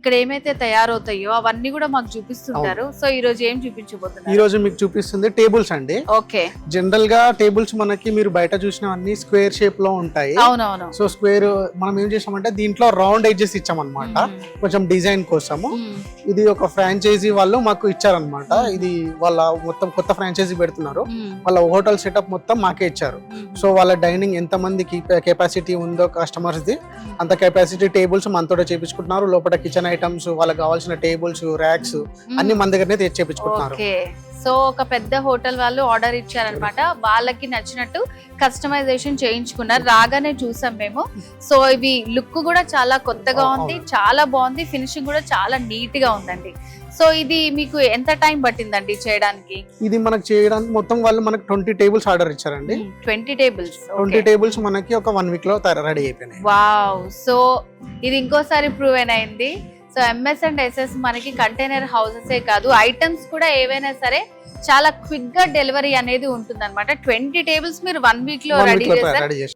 ఇక్కడ ఏమైతే తయారవుతాయో అవన్నీ కూడా మాకు చూపిస్తుంటారు. సో ఈ రోజు ఏం చూపించబోతున్నారు? ఈ రోజు మీకు చూపిస్తుంది టేబుల్స్ అండి. ఓకే. జనరల్ గా టేబుల్స్ మనకి మీరు బయట చూసినవన్నీ స్క్వేర్ షేప్ లో ఉంటాయి. అవునవును. సో స్క్వేర్ మనం ఏం చేసామంటే దీంట్లో రౌండ్ ఎడ్జెస్ ఇచ్చామన్నమాట, కొంచెం డిజైన్ కోసము. ఇది ఒక ఫ్రాంచైజీ వాళ్ళు మాకు ఇచ్చారనమాట. ఇది వాళ్ళ మొత్తం కొత్త ఫ్రాంచైజీ పెడుతున్నారు. వాళ్ళ హోటల్ సెటప్ మొత్తం మాకే ఇచ్చారు. సో వాళ్ళ డైనింగ్ ఎంత మందికి కెపాసిటీ ఉందో కస్టమర్స్ ది అంత కెపాసిటీ టేబుల్స్ మనతో చేపించుకుంటున్నారు. లోపల కిచెన్ ఐటమ్స్, వాళ్ళకి కావాల్సిన టేబుల్స్, ర్యాక్స్ అన్ని మన దగ్గరనే తెచ్చి చేపించుకుంటున్నారు. సో ఒక పెద్ద హోటల్ వాళ్ళు ఆర్డర్ ఇచ్చారనమాట, వాళ్ళకి నచ్చినట్టు కస్టమైజేషన్ చేయించుకున్నారు. రాగానే చూసాం మేము. సో ఇవి లుక్ కూడా చాలా కొత్తగా ఉంది, చాలా బాగుంది, ఫినిషింగ్ కూడా చాలా నీట్ గా ఉందండి. సో ఇది మీకు ఎంత టైం పట్టిందండి చేయడానికి? ఇది మనకు చేయడానికి మొత్తం వాళ్ళు మనకు 20 టేబుల్స్ ఆర్డర్ ఇచ్చారండి. 20 టేబుల్స్ 20 టేబుల్స్ మనకి ఒక 1 వీక్ లో రెడీ అయిపోయినాయి. వావ్. సో ఇది ఇంకోసారి ప్రూవ్ అయింది. సో ఎంఎస్ అండ్ ఎస్ఎస్ మనకి కంటైనర్ హౌసెస్ కాదు, ఐటమ్స్ కూడా ఏవైనా సరే చాలా క్విక్ గా డెలివరీ అనేది ఉంటుంది అనమాట. 20 టేబుల్స్ మీరు 1 వీక్ లో రెడీ చేస్తారు.